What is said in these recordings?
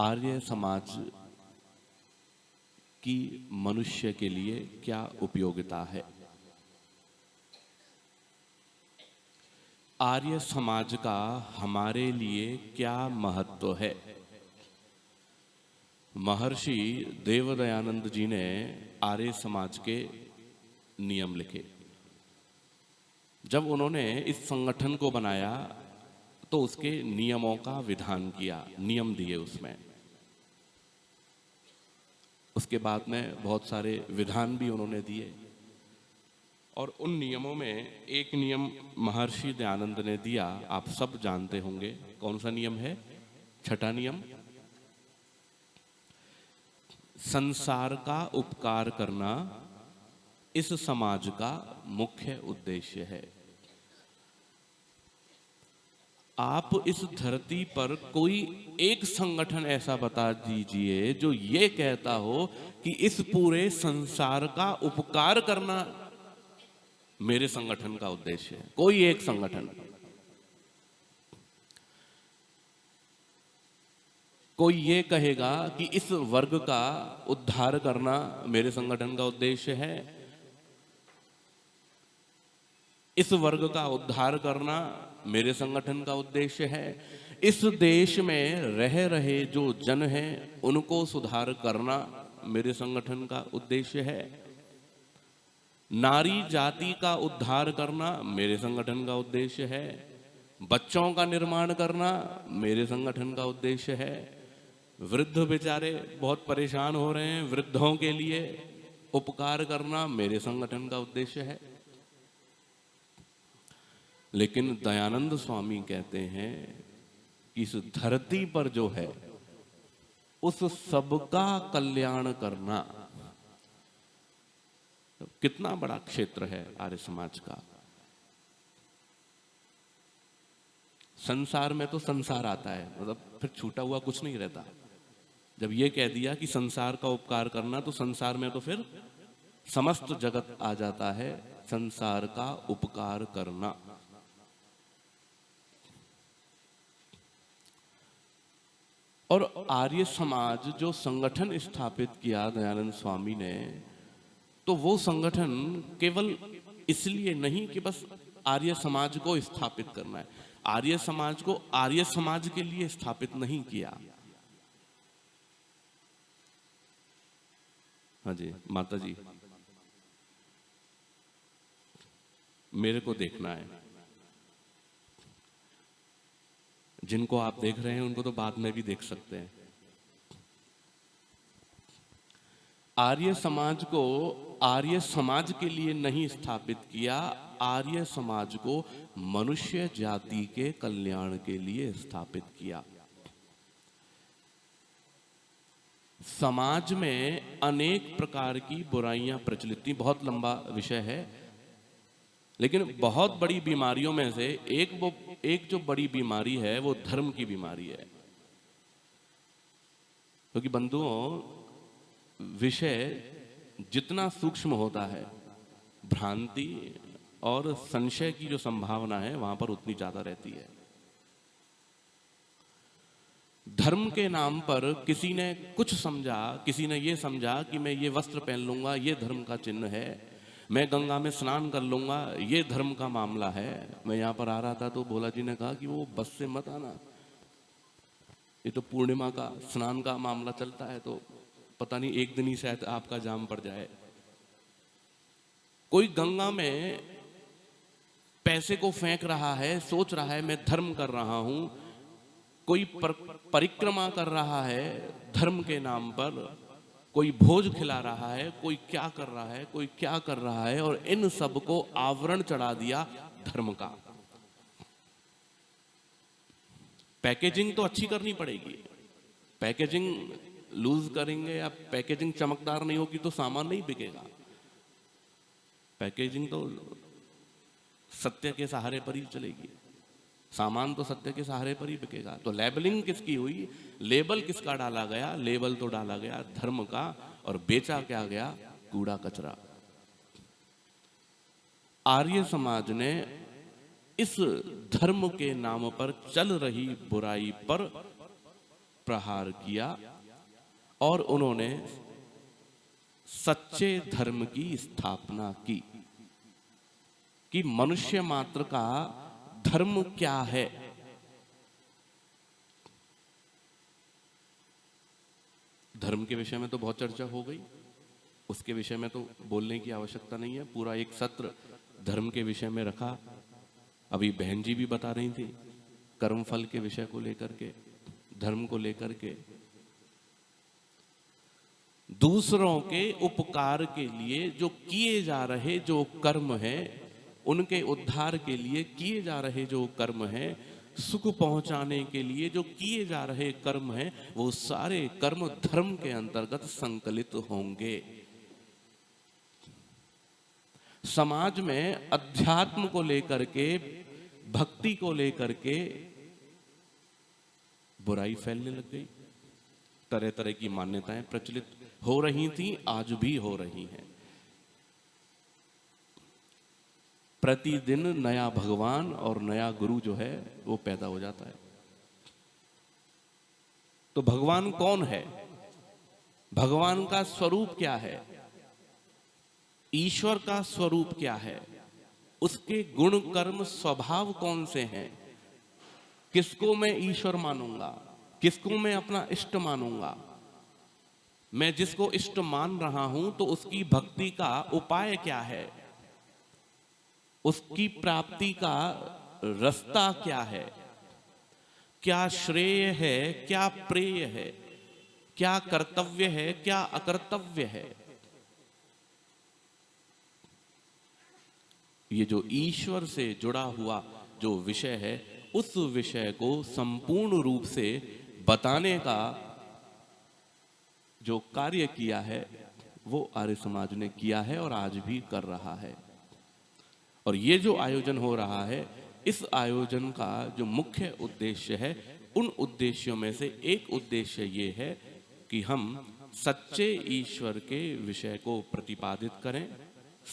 आर्य समाज की मनुष्य के लिए क्या उपयोगिता है? आर्य समाज का हमारे लिए क्या महत्व है? महर्षि देवदयानंद जी ने आर्य समाज के नियम लिखे। जब उन्होंने इस संगठन को बनाया तो उसके नियमों का विधान किया, नियम दिए उसमें। उसके बाद में बहुत सारे विधान भी उन्होंने दिए और उन नियमों में एक नियम महर्षि दयानंद ने दिया, आप सब जानते होंगे। कौन सा नियम है? छठा नियम, संसार का उपकार करना इस समाज का मुख्य उद्देश्य है। आप इस धरती पर कोई एक संगठन ऐसा बता दीजिए जो ये कहता हो कि इस पूरे संसार का उपकार करना मेरे संगठन का उद्देश्य है। कोई एक संगठन, कोई ये कहेगा कि इस वर्ग का उद्धार करना मेरे संगठन का उद्देश्य है, इस वर्ग का उद्धार करना मेरे संगठन का उद्देश्य है, इस देश में रह रहे जो जन हैं उनको सुधार करना मेरे संगठन का उद्देश्य है, नारी जाति का उद्धार करना मेरे संगठन का उद्देश्य है, बच्चों का निर्माण करना मेरे संगठन का उद्देश्य है। वृद्ध बेचारे बहुत परेशान हो रहे हैं, वृद्धों के लिए उपकार करना मेरे संगठन का उद्देश्य है। लेकिन दयानंद स्वामी कहते हैं कि इस धरती पर जो है उस सबका कल्याण करना, कितना बड़ा क्षेत्र है आर्य समाज का। संसार में तो संसार आता है, मतलब फिर छूटा हुआ कुछ नहीं रहता। जब ये कह दिया कि संसार का उपकार करना, तो संसार में तो फिर समस्त जगत आ जाता है, संसार का उपकार करना। और आर्य समाज जो संगठन स्थापित किया दयानंद स्वामी ने, तो वो संगठन केवल इसलिए नहीं कि बस आर्य समाज को स्थापित करना है, आर्य समाज को आर्य समाज के लिए स्थापित नहीं किया। हाँ जी माता जी, मेरे को देखना है, जिनको आप देख रहे हैं उनको तो बाद में भी देख सकते हैं। आर्य समाज को आर्य समाज के लिए नहीं स्थापित किया, आर्य समाज को मनुष्य जाति के कल्याण के लिए स्थापित किया। समाज में अनेक प्रकार की बुराइयां प्रचलित थी, बहुत लंबा विषय है, लेकिन बहुत बड़ी बीमारियों में से एक जो बड़ी बीमारी है वो धर्म की बीमारी है। क्योंकि बंधुओं, विषय जितना सूक्ष्म होता है, भ्रांति और संशय की जो संभावना है वहां पर उतनी ज्यादा रहती है। धर्म के नाम पर किसी ने कुछ समझा, किसी ने ये समझा कि मैं ये वस्त्र पहन लूंगा, ये धर्म का चिन्ह है, मैं गंगा में स्नान कर लूंगा, ये धर्म का मामला है। मैं यहाँ पर आ रहा था तो भोला जी ने कहा कि वो बस से मत आना, ये तो पूर्णिमा का स्नान का मामला चलता है, तो पता नहीं एक दिन ही शायद आपका जाम पड़ जाए। कोई गंगा में पैसे को फेंक रहा है, सोच रहा है मैं धर्म कर रहा हूं, कोई परिक्रमा कर रहा है धर्म के नाम पर, कोई भोज खिला रहा है, कोई क्या कर रहा है, कोई क्या कर रहा है, और इन सब को आवरण चढ़ा दिया धर्म का। पैकेजिंग तो अच्छी करनी पड़ेगी, पैकेजिंग लूज करेंगे या पैकेजिंग चमकदार नहीं होगी तो सामान नहीं बिकेगा। पैकेजिंग तो सत्य के सहारे पर ही चलेगी, सामान तो सत्य के सहारे पर ही बिकेगा। तो लेबलिंग किसकी हुई? लेबल किसका डाला गया? लेबल तो डाला गया धर्म का, और बेचा क्या गया? कूड़ा कचरा। आर्य समाज ने इस धर्म के नाम पर चल रही बुराई पर प्रहार किया और उन्होंने सच्चे धर्म की स्थापना की कि मनुष्य मात्र का धर्म क्या है। धर्म के विषय में तो बहुत चर्चा हो गई, उसके विषय में तो बोलने की आवश्यकता नहीं है। पूरा एक सत्र धर्म के विषय में रखा। अभी बहन जी भी बता रही थी कर्म फल के विषय को लेकर के, धर्म को लेकर के। दूसरों के उपकार के लिए जो किए जा रहे जो कर्म है, उनके उद्धार के लिए किए जा रहे जो कर्म है, सुख पहुंचाने के लिए जो किए जा रहे कर्म हैं, वो सारे कर्म धर्म के अंतर्गत संकलित होंगे। समाज में अध्यात्म को लेकर के, भक्ति को लेकर के बुराई फैलने लग गई। तरह तरह की मान्यताएं प्रचलित हो रही थी, आज भी हो रही हैं। प्रतिदिन नया भगवान और नया गुरु जो है वो पैदा हो जाता है। तो भगवान कौन है? भगवान का स्वरूप क्या है? ईश्वर का स्वरूप क्या है? उसके गुण कर्म स्वभाव कौन से हैं? किसको मैं ईश्वर मानूंगा, किसको मैं अपना इष्ट मानूंगा? मैं जिसको इष्ट मान रहा हूं तो उसकी भक्ति का उपाय क्या है, उसकी प्राप्ति का रास्ता क्या है, क्या श्रेय है, क्या प्रेय है, क्या कर्तव्य है, क्या अकर्तव्य है। ये जो ईश्वर से जुड़ा हुआ जो विषय है, उस विषय को संपूर्ण रूप से बताने का जो कार्य किया है वो आर्य समाज ने किया है और आज भी कर रहा है। और ये जो आयोजन हो रहा है, इस आयोजन का जो मुख्य उद्देश्य है, उन उद्देश्यों में से एक उद्देश्य ये है कि हम सच्चे ईश्वर के विषय को प्रतिपादित करें,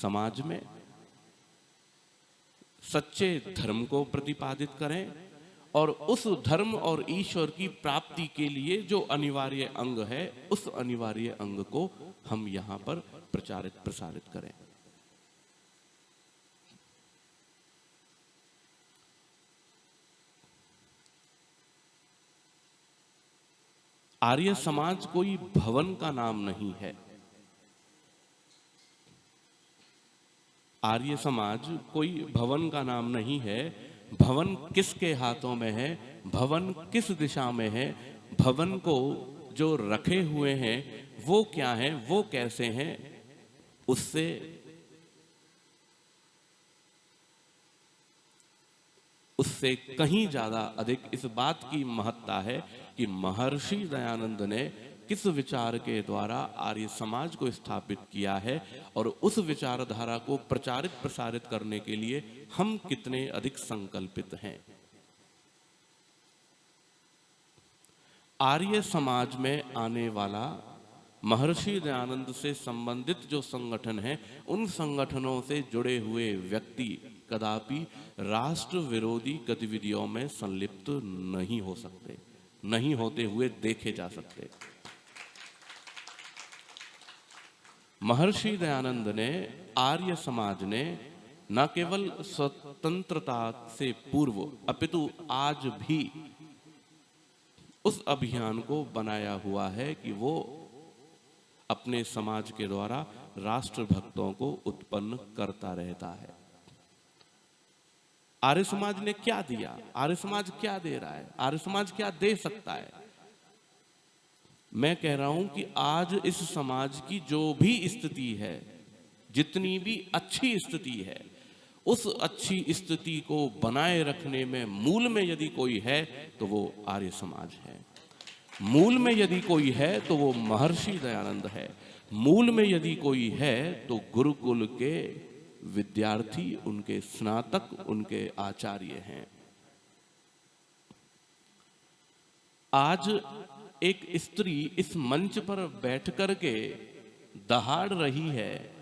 समाज में सच्चे धर्म को प्रतिपादित करें, और उस धर्म और ईश्वर की प्राप्ति के लिए जो अनिवार्य अंग है, उस अनिवार्य अंग को हम यहाँ पर प्रचारित प्रसारित करें। आर्य समाज कोई भवन का नाम नहीं है। आर्य समाज कोई भवन का नाम नहीं है। भवन किसके हाथों में है, भवन किस दिशा में है, भवन को जो रखे हुए हैं वो क्या हैं, वो कैसे हैं, उससे कहीं ज्यादा अधिक इस बात की महत्ता है कि महर्षि दयानंद ने किस विचार के द्वारा आर्य समाज को स्थापित किया है और उस विचारधारा को प्रचारित प्रसारित करने के लिए हम कितने अधिक संकल्पित हैं। आर्य समाज में आने वाला महर्षि दयानंद से संबंधित जो संगठन है, उन संगठनों से जुड़े हुए व्यक्ति कदापि राष्ट्र विरोधी गतिविधियों में संलिप्त नहीं हो सकते, नहीं होते हुए देखे जा सकते। महर्षि दयानंद ने, आर्य समाज ने न केवल स्वतंत्रता से पूर्व अपितु आज भी उस अभियान को बनाया हुआ है कि वो अपने समाज के द्वारा राष्ट्र भक्तों को उत्पन्न करता रहता है। आर्य समाज ने क्या दिया, आर्य समाज क्या दे रहा है, आर्य समाज क्या दे सकता है? मैं कह रहा हूं कि आज इस समाज की जो भी स्थिति है, जितनी भी अच्छी स्थिति है, उस अच्छी स्थिति को बनाए रखने में मूल में यदि कोई है तो वो आर्य समाज है। मूल में यदि कोई है तो वो महर्षि दयानंद है। मूल में यदि कोई है तो गुरुकुल के विद्यार्थी, उनके स्नातक, उनके आचार्य हैं। आज एक स्त्री इस मंच पर बैठ कर के दहाड़ रही है।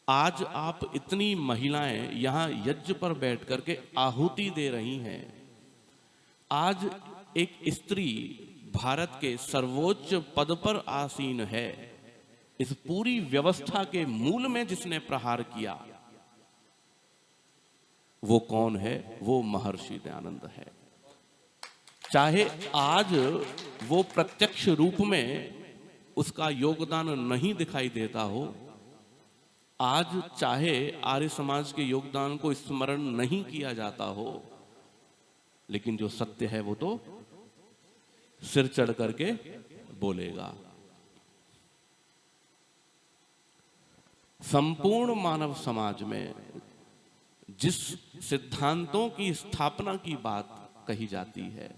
आज आप इतनी महिलाएं यहां यज्ञ पर बैठ कर के आहुति दे रही हैं। आज एक स्त्री भारत के सर्वोच्च पद पर आसीन है। इस पूरी व्यवस्था के मूल में जिसने प्रहार किया वो कौन है? वो महर्षि दयानंद है। चाहे आज वो प्रत्यक्ष रूप में उसका योगदान नहीं दिखाई देता हो, आज चाहे आर्य समाज के योगदान को स्मरण नहीं किया जाता हो, लेकिन जो सत्य है वो तो सिर चढ़ करके बोलेगा। संपूर्ण मानव समाज में जिस सिद्धांतों की स्थापना की बात कही जाती है,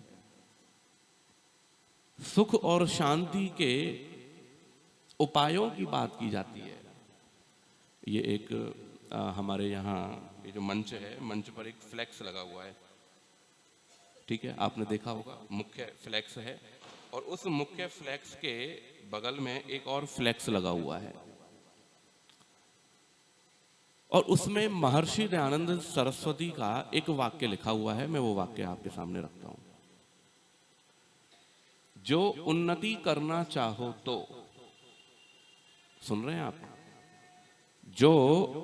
सुख और शांति के उपायों की बात की जाती है, ये एक हमारे यहाँ ये जो मंच है, मंच पर एक फ्लैक्स लगा हुआ है, ठीक है, आपने देखा होगा, मुख्य फ्लैक्स है और उस मुख्य फ्लैक्स के बगल में एक और फ्लैक्स लगा हुआ है और उसमें महर्षि दयानंद सरस्वती का एक वाक्य लिखा हुआ है। मैं वो वाक्य आपके सामने रखता हूं। जो उन्नति करना चाहो तो, सुन रहे हैं आप, जो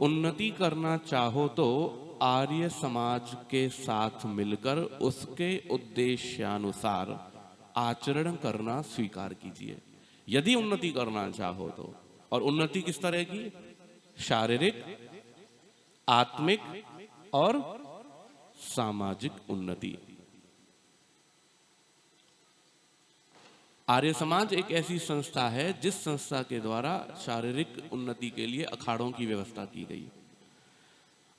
उन्नति करना चाहो तो आर्य समाज के साथ मिलकर उसके उद्देश्यानुसार आचरण करना स्वीकार कीजिए। यदि उन्नति करना चाहो तो, और उन्नति किस तरह की? शारीरिक, आत्मिक और सामाजिक उन्नति। आर्य समाज एक ऐसी संस्था है जिस संस्था के द्वारा शारीरिक उन्नति के लिए अखाड़ों की व्यवस्था की गई।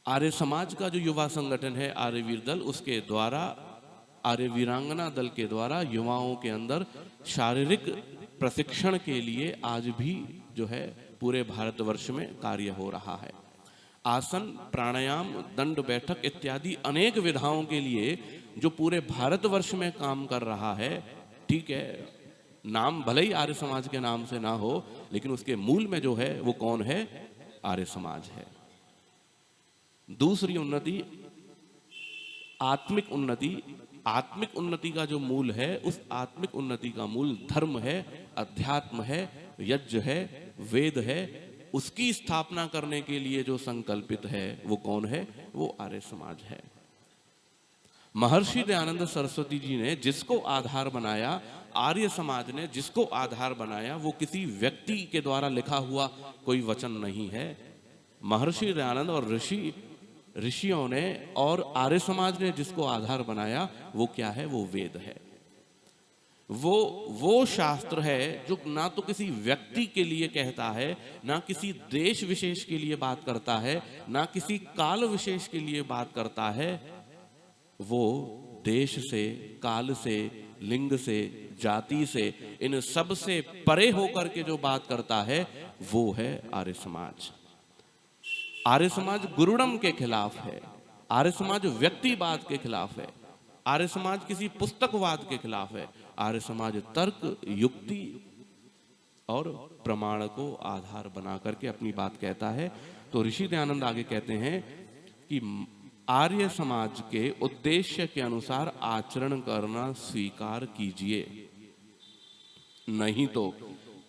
आर्य समाज का जो युवा संगठन है आर्यवीर दल, उसके द्वारा, आर्य वीरांगना दल के द्वारा युवाओं के अंदर शारीरिक प्रशिक्षण के लिए आज भी जो है पूरे भारतवर्ष में कार्य हो रहा है। आसन, प्राणायाम, दंड बैठक इत्यादि अनेक विधाओं के लिए जो पूरे भारतवर्ष में काम कर रहा है, ठीक है, नाम भले ही आर्य समाज के नाम से ना हो, लेकिन उसके मूल में जो है वो कौन है? आर्य समाज है। दूसरी उन्नति आत्मिक उन्नति। आत्मिक उन्नति का जो मूल है, उस आत्मिक उन्नति का मूल धर्म है, अध्यात्म है, यज्ञ है, वेद है। उसकी स्थापना करने के लिए जो संकल्पित है वो कौन है? वो आर्य समाज है। महर्षि दयानंद सरस्वती जी ने जिसको आधार बनाया, आर्य समाज ने जिसको आधार बनाया, वो किसी व्यक्ति के द्वारा लिखा हुआ कोई वचन नहीं है। महर्षि दयानंद और ऋषियों ने और आर्य समाज ने जिसको आधार बनाया वो क्या है? वो वेद है। वो शास्त्र है जो ना तो किसी व्यक्ति के लिए कहता है, ना किसी देश विशेष के लिए बात करता है, ना किसी काल विशेष के लिए बात करता है। वो देश से, काल से, लिंग से, जाति से, इन सब से परे होकर के जो बात करता है वो है आर्य समाज। आर्य समाज गुरुडम के खिलाफ है। आर्य समाज व्यक्तिवाद के खिलाफ है। आर्य समाज किसी पुस्तकवाद के खिलाफ है। आर्य समाज तर्क, युक्ति और प्रमाण को आधार बना करके अपनी बात कहता है। तो ऋषि दयानंद आगे कहते हैं कि आर्य समाज के उद्देश्य के अनुसार आचरण करना स्वीकार कीजिए, नहीं तो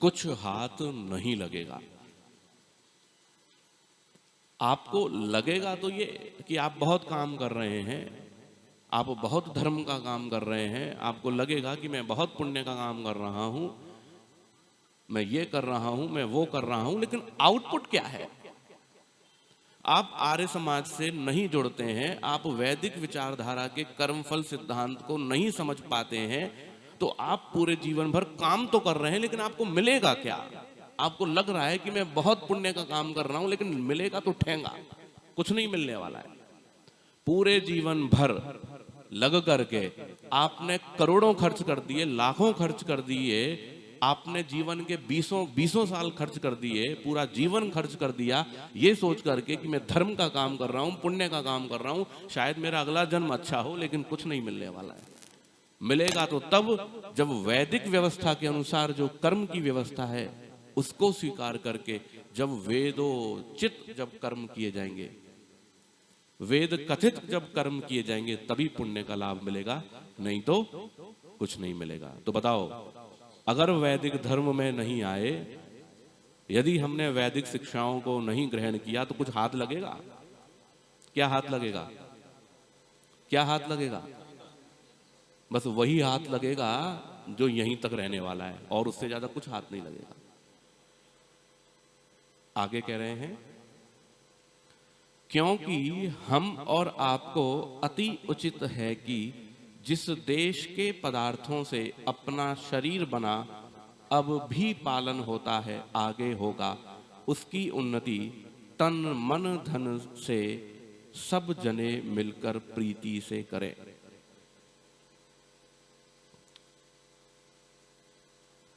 कुछ हाथ नहीं लगेगा। आपको लगेगा तो ये कि आप बहुत काम कर रहे हैं, आप बहुत धर्म का काम कर रहे हैं, आपको लगेगा कि मैं बहुत पुण्य का काम कर रहा हूं, मैं ये कर रहा हूं, मैं वो कर रहा हूं, लेकिन आउटपुट क्या है? आप आर्य समाज से नहीं जुड़ते हैं, आप वैदिक विचारधारा के कर्मफल सिद्धांत को नहीं समझ पाते हैं, तो आप पूरे जीवन भर काम तो कर रहे हैं, लेकिन आपको मिलेगा क्या? आपको लग रहा है कि मैं बहुत पुण्य का काम कर रहा हूं, लेकिन मिलेगा तो ठेंगा, कुछ नहीं मिलने वाला है। पूरे जीवन भर लग करके आपने करोड़ों खर्च कर दिए, लाखों खर्च कर दिए, आपने जीवन के 20 साल खर्च कर दिए, पूरा जीवन खर्च कर दिया ये सोच करके कि मैं धर्म का काम कर रहा हूं, पुण्य का काम कर रहा हूं, शायद मेरा अगला जन्म अच्छा हो, लेकिन कुछ नहीं मिलने वाला है। मिलेगा तो तब जब वैदिक व्यवस्था के अनुसार जो कर्म की व्यवस्था है उसको स्वीकार करके, जब वेदोचित जब कर्म किए जाएंगे। वेद कथित जब कर्म किए जाएंगे तभी पुण्य का लाभ मिलेगा, नहीं तो कुछ नहीं मिलेगा। तो बताओ, अगर वैदिक धर्म में नहीं आए, यदि हमने वैदिक शिक्षाओं को नहीं ग्रहण किया, तो कुछ हाथ लगेगा? क्या हाथ लगेगा? क्या हाथ लगेगा? बस वही हाथ लगेगा जो यहीं तक रहने वाला है, और उससे ज्यादा कुछ हाथ नहीं लगेगा। आगे कह रहे हैं, क्योंकि हम और आपको अति उचित है कि जिस देश के पदार्थों से अपना शरीर बना अब भी पालन होता है, आगे होगा, उसकी उन्नति तन मन धन से सब जने मिलकर प्रीति से करें।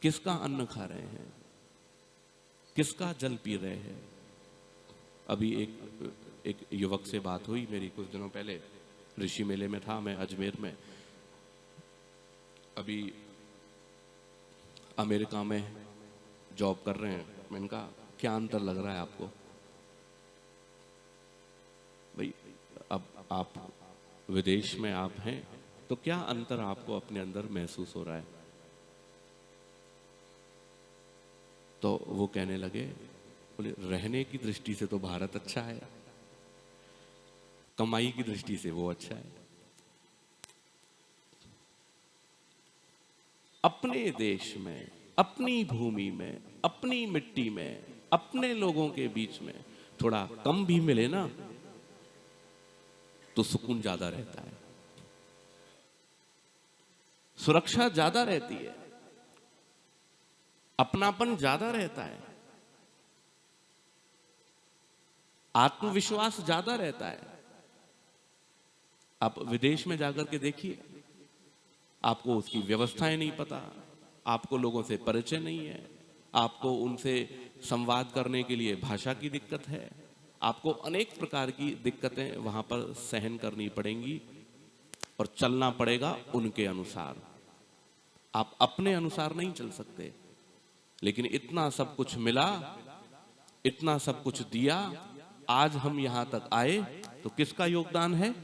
किसका अन्न खा रहे हैं? किसका जल पी रहे हैं? अभी एक युवक से बात हुई मेरी कुछ दिनों पहले, ऋषि मेले में था मैं अजमेर में। अभी अमेरिका में जॉब कर रहे हैं। मैंने कहा क्या अंतर लग रहा है आपको? भाई अब आप विदेश में आप हैं, तो क्या अंतर आपको अपने अंदर महसूस हो रहा है? तो वो कहने लगे, बोले रहने की दृष्टि से तो भारत अच्छा है, कमाई की दृष्टि से वो अच्छा है। अपने देश में, अपनी भूमि में, अपनी मिट्टी में, अपने लोगों के बीच में थोड़ा कम भी मिले ना, तो सुकून ज्यादा रहता है, सुरक्षा ज्यादा रहती है, अपनापन ज्यादा रहता है, आत्मविश्वास ज्यादा रहता है। आप विदेश में जाकर के देखिए, आपको उसकी व्यवस्थाएं नहीं पता, आपको लोगों से परिचय नहीं है, आपको उनसे संवाद करने के लिए भाषा की दिक्कत है, आपको अनेक प्रकार की दिक्कतें वहां पर सहन करनी पड़ेंगी और चलना पड़ेगा उनके अनुसार। आप अपने अनुसार नहीं चल सकते। लेकिन इतना सब कुछ मिला, इतना सब कुछ दिया, आज हम यहां तक आए, तो किसका योगदान है?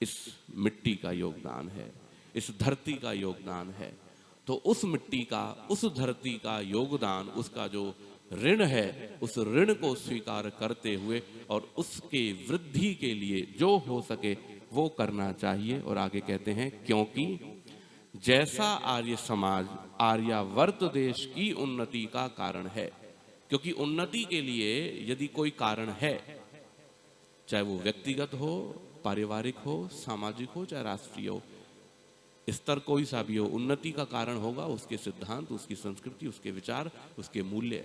इस मिट्टी का योगदान है, इस धरती का योगदान है। तो उस मिट्टी का, उस धरती का योगदान, उसका जो ऋण है, उस ऋण को स्वीकार करते हुए और उसके वृद्धि के लिए जो हो सके वो करना चाहिए। और आगे कहते हैं, क्योंकि जैसा आर्य समाज आर्यावर्त देश की उन्नति का कारण है। क्योंकि उन्नति के लिए यदि कोई कारण है, चाहे वो व्यक्तिगत हो, पारिवारिक हो, सामाजिक हो, चाहे राष्ट्रीय हो, स्तर कोई सा भी हो, उन्नति का कारण होगा उसके सिद्धांत, उसकी संस्कृति, उसके विचार, उसके मूल्य।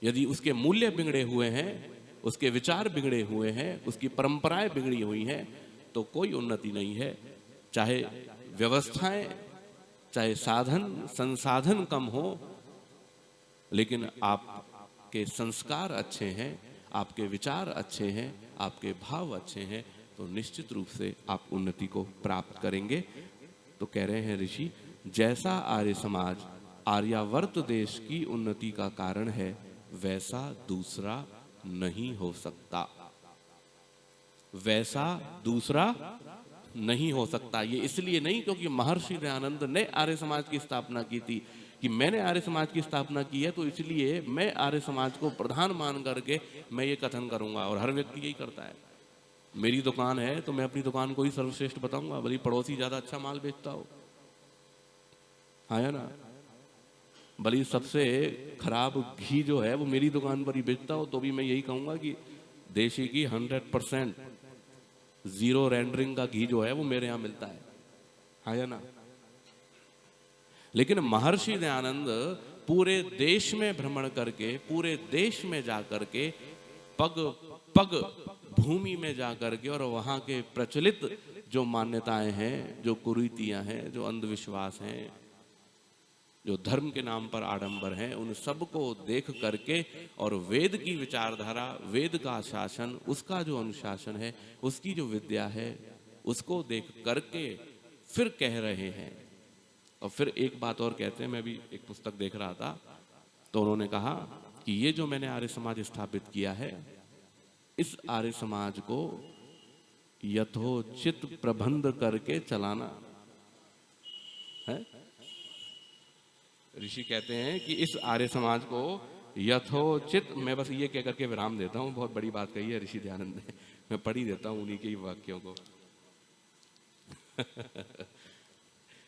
यदि उसके मूल्य बिगड़े हुए हैं, उसके विचार बिगड़े हुए हैं, उसकी परंपराएं बिगड़ी हुई हैं, तो कोई उन्नति नहीं है। चाहे व्यवस्थाएं, चाहे साधन संसाधन कम हो, लेकिन आपके संस्कार अच्छे हैं, आपके विचार अच्छे हैं, आपके भाव अच्छे हैं, तो निश्चित रूप से आप उन्नति को प्राप्त करेंगे। तो कह रहे हैं ऋषि, जैसा आर्य समाज आर्यावर्त देश की उन्नति का कारण है, वैसा दूसरा नहीं हो सकता। वैसा दूसरा नहीं हो सकता। ये इसलिए नहीं क्योंकि महर्षि दयानंद ने आर्य समाज की स्थापना की थी कि मैंने आर्य समाज की स्थापना की है, तो इसलिए मैं आर्य समाज को प्रधान मान करके मैं ये कथन करूंगा। और हर व्यक्ति यही करता है। मेरी दुकान है तो मैं अपनी दुकान को ही सर्वश्रेष्ठ बताऊंगा, भले पड़ोसी ज्यादा अच्छा माल बेचता हो, है ना। भले सबसे खराब घी जो है वो मेरी दुकान पर ही बेचता हो, तो भी मैं यही कहूंगा कि देशी की 100% जीरो रेंडरिंग का घी जो है वो मेरे यहाँ मिलता है ना। लेकिन महर्षि दयानंद पूरे देश में भ्रमण करके, पूरे देश में जाकर के, पग पग भूमि में जाकर के, और वहां के प्रचलित जो मान्यताएं हैं, जो कुरीतियां हैं, जो अंधविश्वास हैं, जो धर्म के नाम पर आडंबर हैं, उन सब को देख करके और वेद की विचारधारा, वेद का शासन, उसका जो अनुशासन है, उसकी जो विद्या है, उसको देख करके फिर कह रहे हैं। और फिर एक बात और कहते हैं, मैं भी एक पुस्तक देख रहा था, तो उन्होंने कहा कि ये जो मैंने आर्य समाज स्थापित किया है, इस आर्य समाज को यथोचित प्रबंध करके चलाना है। ऋषि कहते हैं कि इस आर्य समाज को यथोचित, मैं बस ये कह करके विराम देता हूँ, बहुत बड़ी बात कही है ऋषि दयानंद ने, मैं पढ़ ही देता हूँ उन्हीं के ही वाक्यों को।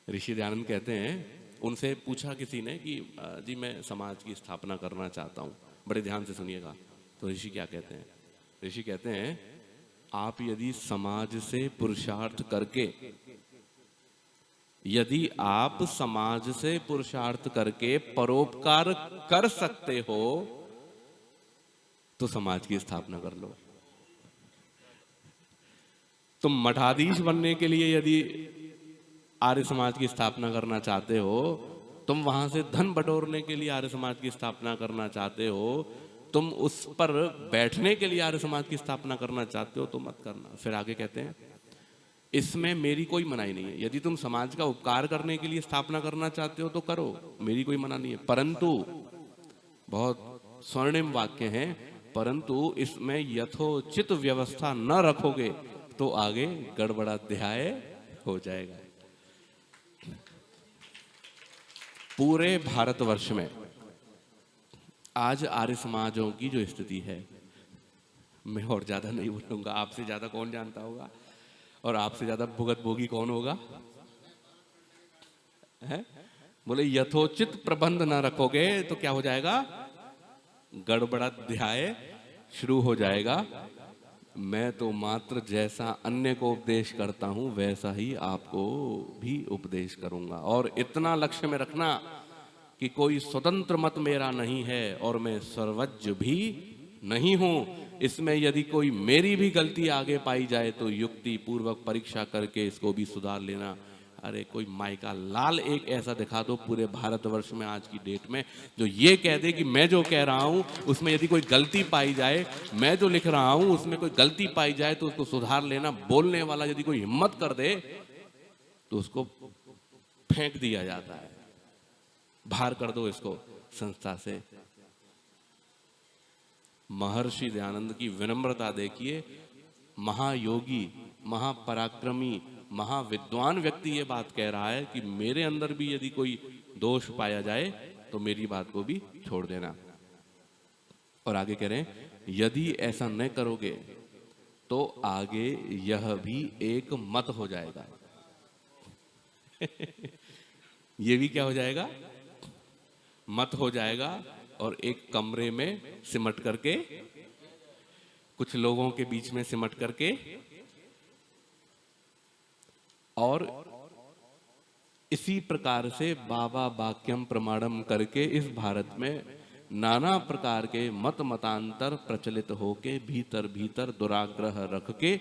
ऋषि दयानंद कहते हैं, उनसे पूछा किसी ने कि जी मैं समाज की स्थापना करना चाहता हूँ, बड़े ध्यान से सुनिएगा। तो ऋषि क्या कहते हैं? ऋषि कहते हैं, आप यदि समाज से पुरुषार्थ करके, यदि आप समाज से पुरुषार्थ करके परोपकार कर सकते हो तो समाज की स्थापना कर लो। तुम मठाधीश बनने के लिए यदि आर्य समाज की स्थापना करना चाहते हो, तुम वहां से धन बटोरने के लिए आर्य समाज की स्थापना करना चाहते हो, तुम उस पर बैठने के लिए आर्य समाज की स्थापना करना चाहते हो तो मत करना। फिर आगे कहते हैं, इसमें मेरी कोई मनाही नहीं है। यदि तुम समाज का उपकार करने के लिए स्थापना करना चाहते हो तो करो, मेरी कोई मना नहीं है। परंतु, बहुत स्वर्णिम वाक्य हैं, परंतु इसमें यथोचित व्यवस्था न रखोगे तो आगे गड़बड़ाध्याय हो जाएगा। पूरे भारतवर्ष में आज आर्य समाजों की जो स्थिति है, मैं और ज्यादा नहीं बोलूंगा, आपसे ज्यादा कौन जानता होगा और आपसे ज्यादा भुगत भोगी कौन होगा? है? बोले यथोचित प्रबंध ना रखोगे तो क्या हो जाएगा? गड़बड़ाध्याय शुरू हो जाएगा। मैं तो मात्र जैसा अन्य को उपदेश करता हूं वैसा ही आपको भी उपदेश करूंगा। और इतना लक्ष्य में रखना कि कोई स्वतंत्र मत मेरा नहीं है और मैं सर्वज्ञ भी नहीं हूं। इसमें यदि कोई मेरी भी गलती आगे पाई जाए तो युक्ति पूर्वक परीक्षा करके इसको भी सुधार लेना। अरे कोई माई का लाल एक ऐसा दिखा दो पूरे भारतवर्ष में आज की डेट में जो ये कह दे कि मैं जो कह रहा हूं उसमें यदि कोई गलती पाई जाए, मैं जो लिख रहा हूं उसमें कोई गलती पाई जाए तो उसको सुधार लेना। बोलने वाला यदि कोई हिम्मत कर दे तो उसको फेंक दिया जाता है, बाहर कर दो इसको संस्था से। महर्षि दयानंद की विनम्रता देखिए। महायोगी, महापराक्रमी, महाविद्वान व्यक्ति ये बात कह रहा है कि मेरे अंदर भी यदि कोई दोष पाया जाए तो मेरी बात को भी छोड़ देना। और आगे कह रहे हैं, यदि ऐसा न करोगे तो आगे यह भी एक मत हो जाएगा। ये भी क्या हो जाएगा? मत हो जाएगा। और एक कमरे में सिमट करके, कुछ लोगों के बीच में सिमट करके, और इसी प्रकार से बाबा वाक्यम प्रमाणम करके इस भारत में नाना प्रकार के मत मतांतर प्रचलित होके, भीतर भीतर दुराग्रह रख के,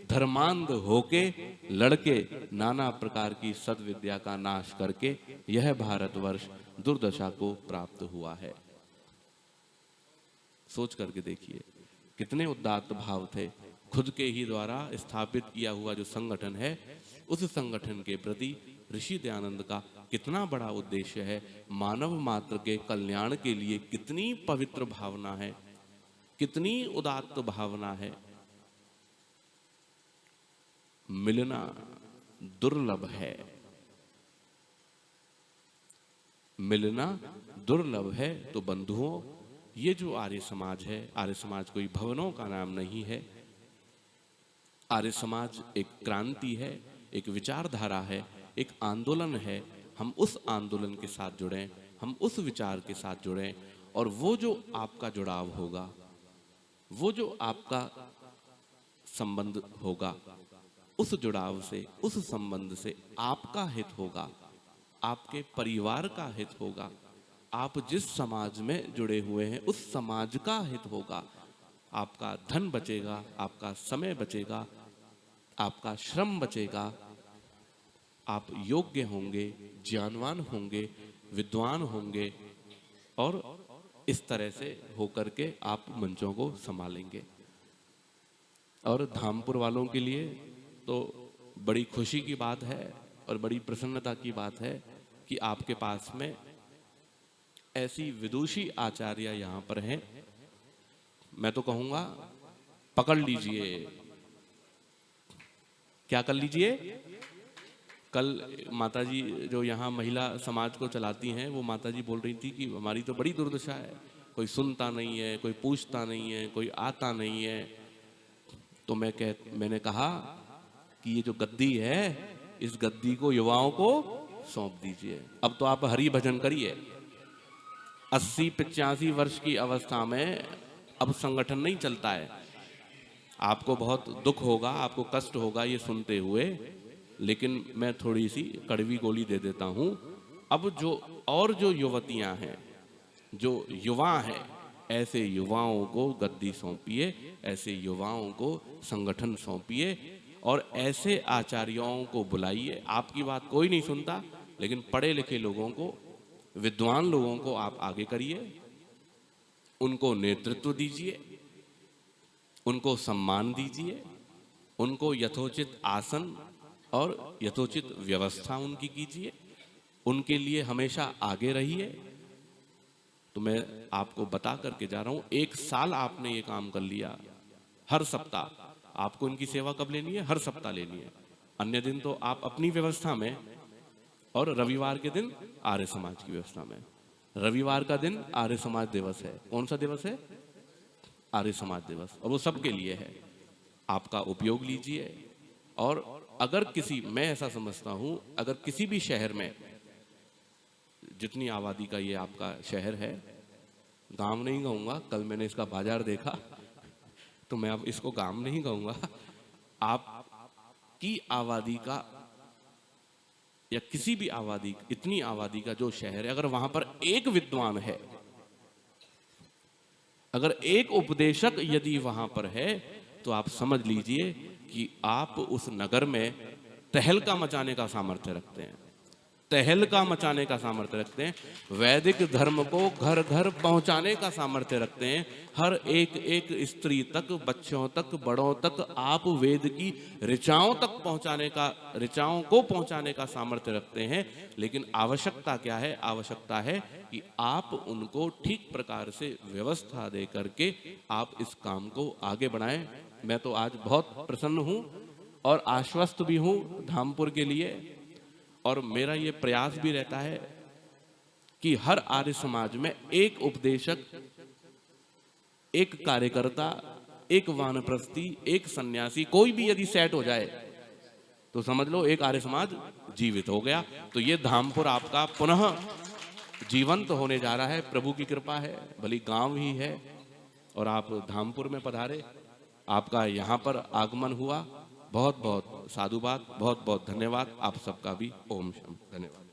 धर्मांध होके, लड़के नाना प्रकार की सद्विद्या का नाश करके यह भारतवर्ष दुर्दशा को प्राप्त हुआ है। सोच करके देखिए कितने उदात्त भाव थे। खुद के ही द्वारा स्थापित किया हुआ जो संगठन है, उस संगठन के प्रति ऋषि दयानंद का कितना बड़ा उद्देश्य है। मानव मात्र के कल्याण के लिए कितनी पवित्र भावना है, कितनी उदात्त भावना है। मिलना दुर्लभ है, मिलना दुर्लभ है। तो बंधुओं, ये जो आर्य समाज है, आर्य समाज कोई भवनों का नाम नहीं है। आर्य समाज एक क्रांति है, एक विचारधारा है, एक आंदोलन है। हम उस आंदोलन के साथ जुड़ें, हम उस विचार के साथ जुड़ें, और वो जो आपका जुड़ाव होगा, वो जो आपका संबंध होगा, उस जुड़ाव से, उस संबंध से आपका हित होगा, आपके परिवार का हित होगा, आप जिस समाज में जुड़े हुए हैं उस समाज का हित होगा। आपका धन बचेगा, आपका समय बचेगा, आपका श्रम बचेगा, आप योग्य होंगे, ज्ञानवान होंगे, विद्वान होंगे, और इस तरह से होकर के आप मंचों को संभालेंगे। और धामपुर वालों के लिए तो बड़ी खुशी की बात है और बड़ी प्रसन्नता की बात है कि आपके पास में ऐसी विदुषी आचार्य यहाँ पर हैं। मैं तो कहूँगा पकड़ लीजिए। क्या कर लीजिए? कल माताजी जो यहाँ महिला समाज को चलाती हैं, वो माताजी बोल रही थी कि हमारी तो बड़ी दुर्दशा है, कोई सुनता नहीं है, कोई पूछता नहीं है, कोई आता नहीं है। तो मैंने कहा कि ये जो गद्दी है, इस गद्दी को युवाओं को सौंप दीजिए। अब तो आप हरि भजन करिए। 80-85 वर्ष की अवस्था में अब संगठन नहीं चलता है। आपको बहुत दुख होगा, आपको कष्ट होगा ये सुनते हुए, लेकिन मैं थोड़ी सी कड़वी गोली दे देता हूं। अब जो युवतियां हैं, जो युवा हैं, ऐसे युवाओं को गद्दी सौंपिए, ऐसे युवाओं को संगठन सौंपिए और ऐसे आचार्यों को बुलाइए। आपकी बात कोई नहीं सुनता, लेकिन पढ़े लिखे लोगों को, विद्वान लोगों को आप आगे करिए, उनको नेतृत्व दीजिए, उनको सम्मान दीजिए, उनको यथोचित आसन और यथोचित व्यवस्था उनकी कीजिए, उनके लिए हमेशा आगे रहिए। तो मैं आपको बता करके जा रहा हूं, 1 साल आपने ये काम कर लिया। हर सप्ताह आपको इनकी सेवा कब लेनी है? हर सप्ताह लेनी है। अन्य दिन तो आप अपनी व्यवस्था में, और रविवार के दिन आर्य समाज की व्यवस्था में। रविवार का दिन आर्य समाज दिवस है। कौन सा दिवस है? आर्य समाज दिवस, और वो सबके लिए है। आपका उपयोग लीजिए। और अगर मैं ऐसा समझता हूं, अगर किसी भी शहर में, जितनी आबादी का ये आपका शहर है, गांव नहीं कहूंगा, कल मैंने इसका बाजार देखा तो मैं अब इसको गांव नहीं कहूंगा, आपकी आबादी का या किसी भी आबादी, इतनी आबादी का जो शहर है, अगर वहां पर एक विद्वान है, अगर एक उपदेशक यदि वहां पर है, तो आप समझ लीजिए कि आप उस नगर में तहलका मचाने का सामर्थ्य रखते हैं। तहलका मचाने का सामर्थ्य रखते हैं। वैदिक धर्म को घर घर पहुंचाने का सामर्थ्य रखते हैं। हर एक एक स्त्री तक, बच्चों तक, बड़ों तक आप वेद की ऋचाओं तक पहुंचाने का, ऋचाओं को पहुंचाने का सामर्थ्य रखते हैं। लेकिन आवश्यकता क्या है? आवश्यकता है कि आप उनको ठीक प्रकार से व्यवस्था दे करके आप इस काम को आगे बढ़ाएं। मैं तो आज बहुत प्रसन्न हूं और आश्वस्त भी हूं धामपुर के लिए, और मेरा ये प्रयास भी रहता है कि हर आर्य समाज में एक उपदेशक, एक कार्यकर्ता, एक वानप्रस्थी, एक सन्यासी, कोई भी यदि सेट हो जाए तो समझ लो एक आर्य समाज जीवित हो गया। तो ये धामपुर आपका पुनः जीवंत होने जा रहा है। प्रभु की कृपा है, भली गांव ही है और आप धामपुर में पधारे, आपका यहाँ पर आगमन हुआ। बहुत बहुत साधुवाद, बहुत बहुत धन्यवाद। आप सबका भी ओम शम। धन्यवाद।